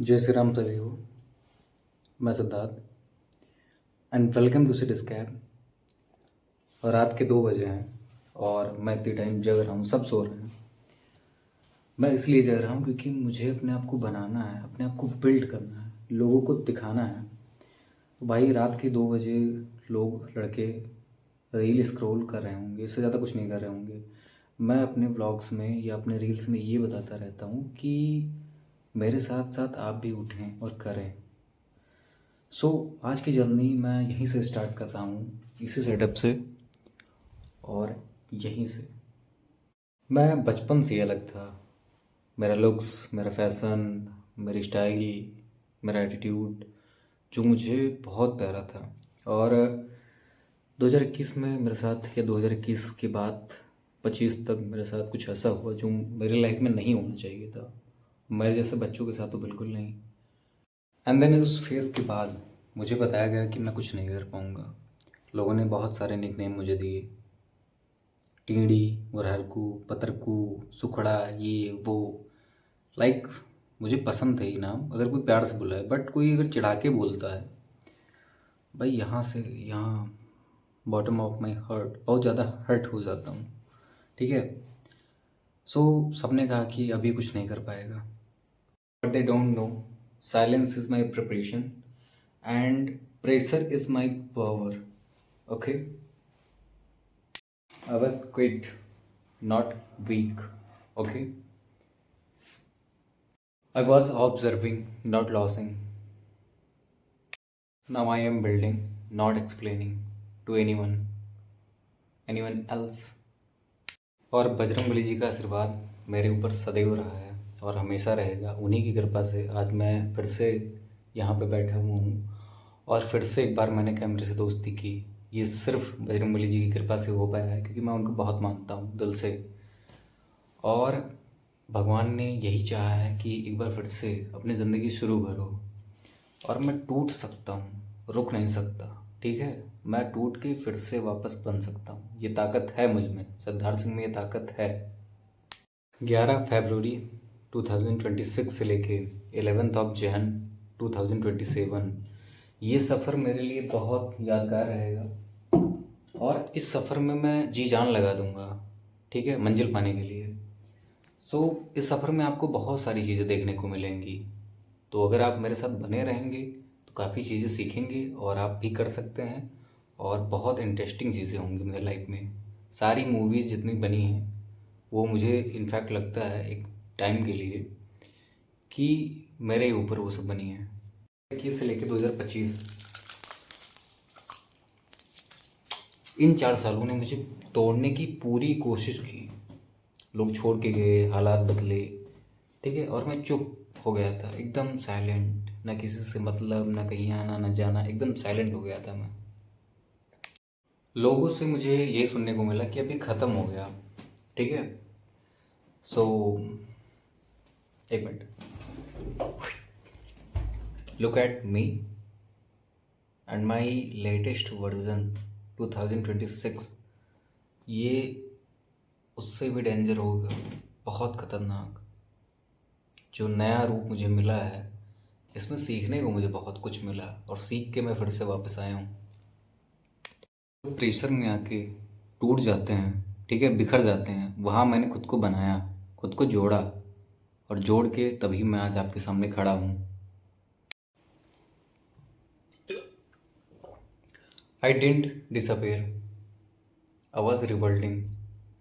जय श्री राम सभी को। मैं Siddharth and welcome to city scab. और रात के 2 बजे हैं और मैं इतनी टाइम जग रहा हूँ, सब सो रहे हैं। मैं इसलिए जग रहा हूँ क्योंकि मुझे अपने आप को बनाना है, अपने आप को बिल्ड करना है, लोगों को दिखाना है। तो भाई रात के 2 बजे लोग लड़के रील स्क्रॉल कर रहे होंगे, इससे ज़्यादा कुछ नहीं कर रहे होंगे। मैं अपने व्लॉग्स में या अपने रील्स में ये बताता रहता हूँ कि मेरे साथ साथ आप भी उठें और करें। आज की जर्नी मैं यहीं से स्टार्ट कर रहा हूँ, इसी सेटअप से और यहीं से। मैं बचपन से ही अलग था। मेरा लुक्स, मेरा फैशन, मेरी स्टाइल, मेरा एटीट्यूड जो मुझे बहुत प्यारा था। और 2021 में मेरे साथ, या 2021 के बाद 25 तक मेरे साथ कुछ ऐसा हुआ जो मेरी लाइफ में नहीं होना चाहिए था। मेरे जैसे बच्चों के साथ तो बिल्कुल नहीं। एंड देन उस फेज़ के बाद मुझे बताया गया कि मैं कुछ नहीं कर पाऊँगा। लोगों ने बहुत सारे निकनेम मुझे दिए, टीडी, गुरहरकू, पतरकू, सुखड़ा, ये वो। लाइक मुझे पसंद है ये नाम अगर कोई प्यार से बुलाए, बट कोई अगर चिढ़ा के बोलता है, भाई यहाँ से यहाँ बॉटम ऑफ माई हर्ट, बहुत ज़्यादा हर्ट हो जाता हूँ। ठीक है। सबने कहा कि अभी कुछ नहीं कर पाएगा, but they don't know silence is my preparation and pressure is my power. Okay, I was quit, not weak. Okay. I was observing, not losing. Now I am building, not explaining to anyone else. और बजरंगबली जी का आशीर्वाद मेरे ऊपर सदैव रहा है और हमेशा रहेगा। उन्हीं की कृपा से आज मैं फिर से यहाँ पे बैठा हुआ हूँ और फिर से एक बार मैंने कैमरे से दोस्ती की। ये सिर्फ बजरंगबली जी की कृपा से हो पाया है क्योंकि मैं उनको बहुत मानता हूँ दिल से। और भगवान ने यही चाहा है कि एक बार फिर से अपनी ज़िंदगी शुरू करो। और मैं टूट सकता हूँ, रुक नहीं सकता। ठीक है, मैं टूट के फिर से वापस बन सकता हूँ। ये ताकत है मुझ में, सिद्धार्थ सिंह में ये ताकत है। 11 फरवरी 2026 से लेके 11 जनवरी 2027, ये सफ़र मेरे लिए बहुत यादगार रहेगा और इस सफ़र में मैं जी जान लगा दूँगा। ठीक है, मंजिल पाने के लिए। इस सफ़र में आपको बहुत सारी चीज़ें देखने को मिलेंगी। तो अगर आप मेरे साथ बने रहेंगे तो काफ़ी चीज़ें सीखेंगे और आप भी कर सकते हैं। और बहुत इंटरेस्टिंग चीज़ें होंगी मेरी लाइफ में। सारी मूवीज़ जितनी बनी हैं वो मुझे इनफैक्ट लगता है एक टाइम के लिए कि मेरे ही ऊपर वो सब बनी है। 21 से लेकर 2025, इन 4 सालों ने मुझे तोड़ने की पूरी कोशिश की। लोग छोड़ के गए, हालात बदले। ठीक है, और मैं चुप हो गया था, एकदम साइलेंट, ना किसी से मतलब, ना कहीं आना ना जाना, एकदम साइलेंट हो गया था मैं। लोगों से मुझे ये सुनने को मिला कि अभी ख़त्म हो गया। ठीक है। सो एक minute, look at me and my latest version 2026। ये उससे भी डेंजर होगा, बहुत ख़तरनाक। जो नया रूप मुझे मिला है, इसमें सीखने को मुझे बहुत कुछ मिला और सीख के मैं फिर से वापस आया हूँ। प्रेशर में आके टूट जाते हैं, ठीक है, बिखर जाते हैं, वहाँ मैंने खुद को बनाया, खुद को जोड़ा और जोड़ के तभी मैं आज आपके सामने खड़ा हूँ। I didn't disappear, I was revolting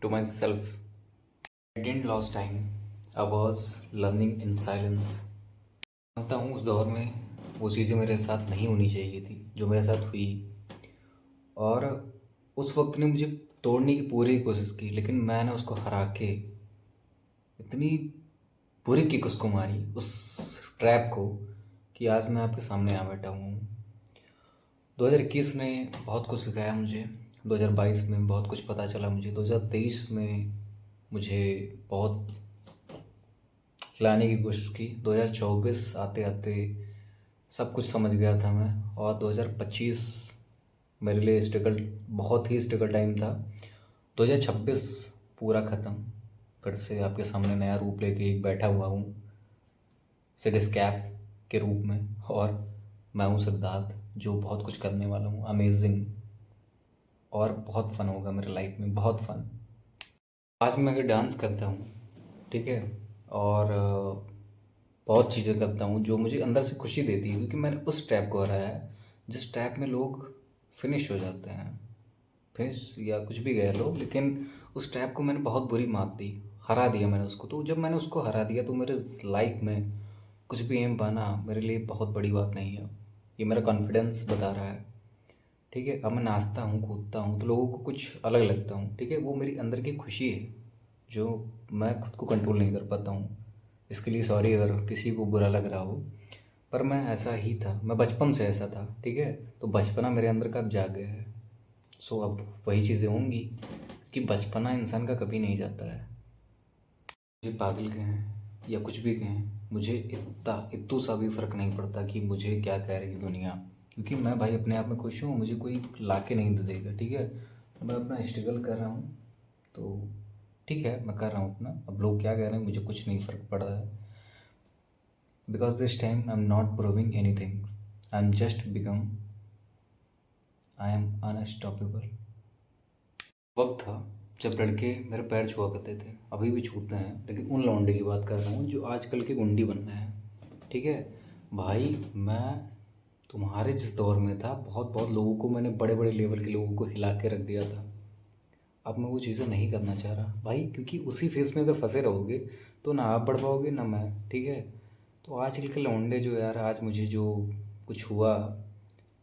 to my self. I didn't loss time, I was learning in silence. मानता हूँ उस दौर में वो चीज़ें मेरे साथ नहीं होनी चाहिए थी जो मेरे साथ हुई। और उस वक्त ने मुझे तोड़ने की पूरी कोशिश की, लेकिन मैंने उसको हरा के इतनी बुरी किक उसको मारी, उस ट्रैप को, कि आज मैं आपके सामने आ बैठा हूँ। 2021 ने बहुत कुछ सिखाया मुझे, 2022 में बहुत कुछ पता चला मुझे, 2023 में मुझे बहुत खिलाने की कोशिश की, 2024 आते आते सब कुछ समझ गया था मैं, और 2025 मेरे लिए स्ट्रगल, बहुत ही स्ट्रगल टाइम था। 2026 पूरा ख़त्म, फिर से आपके सामने नया रूप लेके एक बैठा हुआ हूँ, सिटी स्कैब। के रूप में। और मैं हूँ सिद्धार्थ, जो बहुत कुछ करने वाला हूँ, अमेजिंग, और बहुत फ़न होगा मेरे लाइफ में, बहुत फ़न। आज मैं अगर डांस करता हूँ, ठीक है, और बहुत चीज़ें करता हूँ जो मुझे अंदर से खुशी देती है, क्योंकि मैंने उस ट्रैप को हराया है जिस ट्रैप में लोग फिनिश हो जाते हैं। फिनिश या कुछ भी कह लो, लेकिन उस ट्रैप को मैंने बहुत बुरी मात दी, हरा दिया मैंने उसको। तो जब मैंने उसको हरा दिया तो मेरे लाइफ में कुछ भी एम पाना मेरे लिए बहुत बड़ी बात नहीं है। ये मेरा कॉन्फिडेंस बता रहा है, ठीक है। अब मैं नाचता हूँ, कूदता हूँ तो लोगों को कुछ अलग लगता हूँ, ठीक है। वो मेरी अंदर की खुशी है जो मैं खुद को कंट्रोल नहीं कर पाता हूँ। इसके लिए सॉरी अगर किसी को बुरा लग रहा हो, पर मैं ऐसा ही था, मैं बचपन से ऐसा था, ठीक है। तो बचपना मेरे अंदर का अब जाग गया है। सो अब वही चीज़ें होंगी कि बचपना इंसान का कभी नहीं जाता है। मुझे पागल कहें या कुछ भी कहें, मुझे इत्तू सा भी फ़र्क नहीं पड़ता कि मुझे क्या कह रही है दुनिया, क्योंकि मैं भाई अपने आप में खुश हूँ। मुझे कोई ला के नहीं दे देगा, ठीक है। मैं अपना स्ट्रगल कर रहा हूँ, तो ठीक है, मैं कर रहा हूँ अपना। अब लोग क्या कह रहे हैं मुझे कुछ नहीं फ़र्क पड़ रहा है, because this time I am not proving any thing, I am just become, I am unstoppable. वक्त था जब लड़के मेरे पैर छुआ करते थे, अभी भी छूते हैं, लेकिन उन लौंडे की बात कर रहा हूँ जो आजकल के गुंडी बन गए हैं, ठीक है। भाई मैं तुम्हारे जिस दौर में था, बहुत बहुत लोगों को मैंने, बड़े बड़े लेवल के लोगों को हिला के रख दिया था। अब मैं वो चीज़ें नहीं करना चाह रहा भाई, क्योंकि उसी फेज़ में अगर फंसे रहोगे तो ना आप बढ़ पाओगे ना मैं, ठीक है। तो आजकल के लौंडे जो यार, आज मुझे जो कुछ हुआ,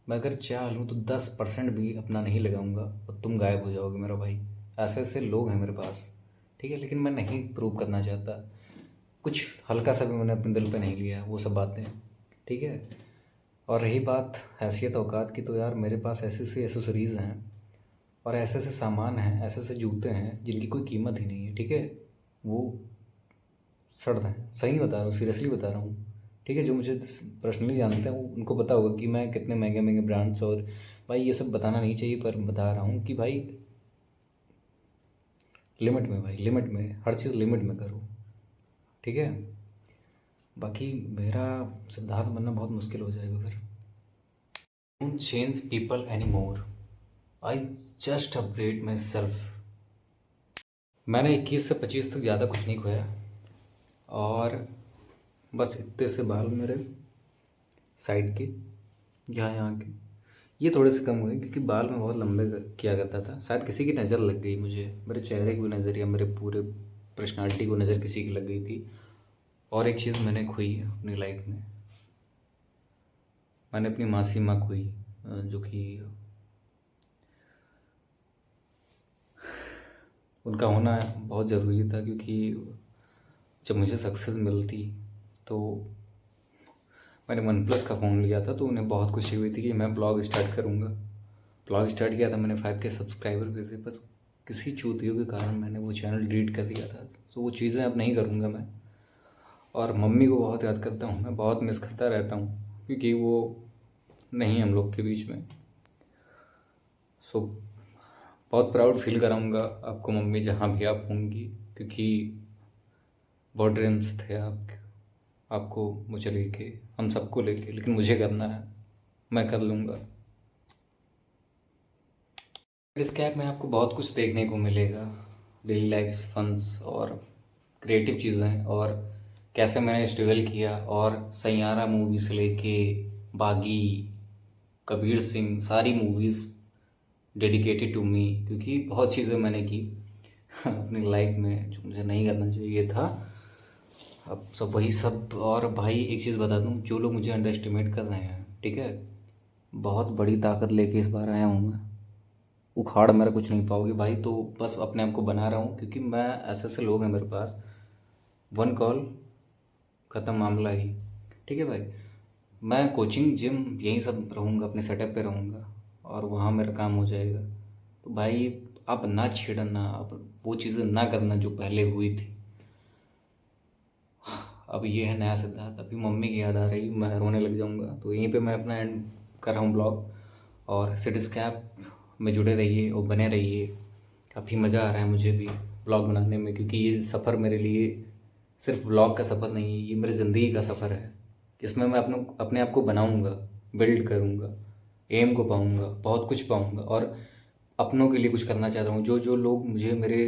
मैं अगर चाह लूँ तो 10% भी अपना नहीं लगाऊंगा और तुम गायब हो जाओगे मेरा भाई। ऐसे ऐसे लोग हैं मेरे पास, ठीक है। लेकिन मैं नहीं प्रूव करना चाहता, कुछ हल्का सा भी मैंने अपने दिल पे नहीं लिया वो सब बातें, ठीक है। और रही बात हैसियत औकात की, तो यार मेरे पास ऐसी ऐसी एसेसरीज़ हैं और ऐसे ऐसे सामान हैं, ऐसे ऐसे जूते हैं जिनकी कोई कीमत ही नहीं है, ठीक है। वो सड़ हैं, सही बता रहा हूँ, सीरियसली बता रहा हूँ, ठीक है। जो मुझे पर्सनली जानते हैं वो, उनको पता होगा कि मैं कितने महंगे महंगे ब्रांड्स, और भाई ये सब बताना नहीं चाहिए पर बता रहा हूँ कि भाई लिमिट में, भाई लिमिट में, हर चीज़ लिमिट में करो, ठीक है। बाकी मेरा सिद्धार्थ बनना बहुत मुश्किल हो जाएगा फिर। Don't change people any more, I just upgrade my self. मैंने 21 से 25 तक ज़्यादा कुछ नहीं खोया, और बस इतने से बाल मेरे साइड के, यहाँ के, ये थोड़े से कम हुए क्योंकि बाल मैं बहुत लंबे किया करता था। शायद किसी की नज़र लग गई मुझे, मेरे चेहरे की नज़र या मेरे पूरे पर्सनालिटी को नज़र किसी की लग गई थी। और एक चीज़ मैंने खोई है अपनी लाइफ में, मैंने अपनी मासी माँ खोई, जो कि उनका होना बहुत ज़रूरी था, क्योंकि जब मुझे सक्सेस मिलती तो मैंने वन प्लस का फ़ोन लिया था, तो उन्हें बहुत खुशी हुई थी कि मैं ब्लॉग स्टार्ट करूँगा। ब्लॉग स्टार्ट किया था मैंने, 5K सब्सक्राइबर भी थे, बस किसी चूतियों के कारण मैंने वो चैनल डिलीट कर दिया था। तो वो चीज़ें अब नहीं करूँगा मैं। और मम्मी को बहुत याद करता हूँ मैं, बहुत मिस करता रहता हूँ, क्योंकि वो नहीं हम लोग के बीच में। सो बहुत प्राउड फील कराऊँगा आपको मम्मी, जहाँ भी आप होंगी, क्योंकि बहुत ड्रीम्स थे आपको मुझे लेके, हम सबको लेके, लेकिन मुझे करना है, मैं कर लूँगा। इस कैब में आपको बहुत कुछ देखने को मिलेगा, डेली लाइफ फंस और क्रिएटिव चीज़ें, और कैसे मैंने स्ट्रगल किया, और सैयारा मूवी से लेके बागी, कबीर सिंह, सारी मूवीज़ डेडिकेटेड टू मी, क्योंकि बहुत चीज़ें मैंने की अपनी लाइफ में जो मुझे नहीं करना चाहिए था। अब सब वही सब। और भाई एक चीज़ बता दूं, जो लोग मुझे अंडर एस्टिमेट कर रहे हैं, ठीक है, बहुत बड़ी ताकत लेके इस बार आया हूँ मैं, उखाड़ मेरा कुछ नहीं पाओगे भाई। तो बस अपने आप को बना रहा हूँ, क्योंकि मैं, ऐसे ऐसे लोग हैं मेरे पास, वन कॉल ख़त्म मामला ही, ठीक है भाई। मैं कोचिंग जिम यहीं सब रहूँगा, अपने सेटअप पे रहूँगा, और वहाँ मेरा काम हो जाएगा। तो भाई अब ना छेड़ना, अब वो चीज़ें ना करना जो पहले हुई थी। अब ये है नया सिद्धार्थ। अभी मम्मी की याद आ रही, मैं रोने लग जाऊँगा, तो यहीं पे मैं अपना एंड कर रहा हूँ ब्लॉग। और सिटीस्कैप में जुड़े रहिए और बने रहिए। काफ़ी मज़ा आ रहा है मुझे भी ब्लॉग बनाने में, क्योंकि ये सफ़र मेरे लिए सिर्फ ब्लॉग का सफ़र नहीं है, ये मेरी ज़िंदगी का सफ़र है। इसमें मैं अपने आप को बनाऊँगा, बिल्ड करूँगा, एम को पाऊँगा, बहुत कुछ पाऊँगा और अपनों के लिए कुछ करना चाहता हूँ। जो लोग मुझे मेरे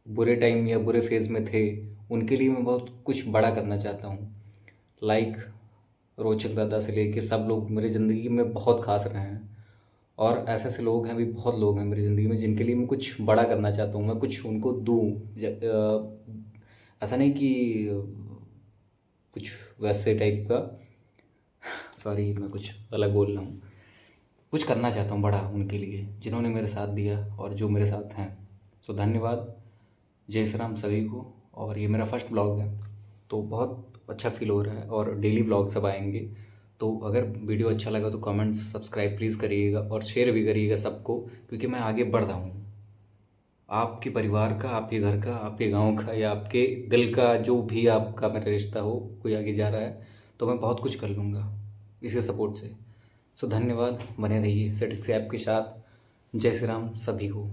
बुरे टाइम या बुरे फेज़ में थे, उनके लिए मैं बहुत कुछ बड़ा करना चाहता हूँ। लाइक रोचक दादा से लेके सब लोग मेरी ज़िंदगी में बहुत ख़ास रहे हैं और ऐसे-ऐसे लोग हैं, भी बहुत लोग हैं मेरी ज़िंदगी में जिनके लिए मैं कुछ बड़ा करना चाहता हूँ, मैं कुछ उनको दूँ। ऐसा नहीं कि कुछ वैसे टाइप का, सॉरी मैं कुछ अलग बोल रहा हूँ। कुछ करना चाहता हूँ बड़ा उनके लिए, जिन्होंने मेरे साथ दिया और जो मेरे साथ हैं। सो धन्यवाद, जय श्री राम सभी को। और ये मेरा फर्स्ट ब्लॉग है, तो बहुत अच्छा फ़ील हो रहा है और डेली ब्लॉग सब आएँगे। तो अगर वीडियो अच्छा लगा तो कमेंट्स, सब्सक्राइब प्लीज़ करिएगा और शेयर भी करिएगा सबको, क्योंकि मैं आगे बढ़ रहा हूँ। आपके परिवार का, आपके घर का, आपके गाँव का या आपके दिल का जो भी आपका मेरा रिश्ता हो, कोई आगे जा रहा है, तो मैं बहुत कुछ कर लूँगा इसके सपोर्ट से। सो धन्यवाद, बने रहिए सेटिस्फाई के साथ। जय श्री राम सभी को।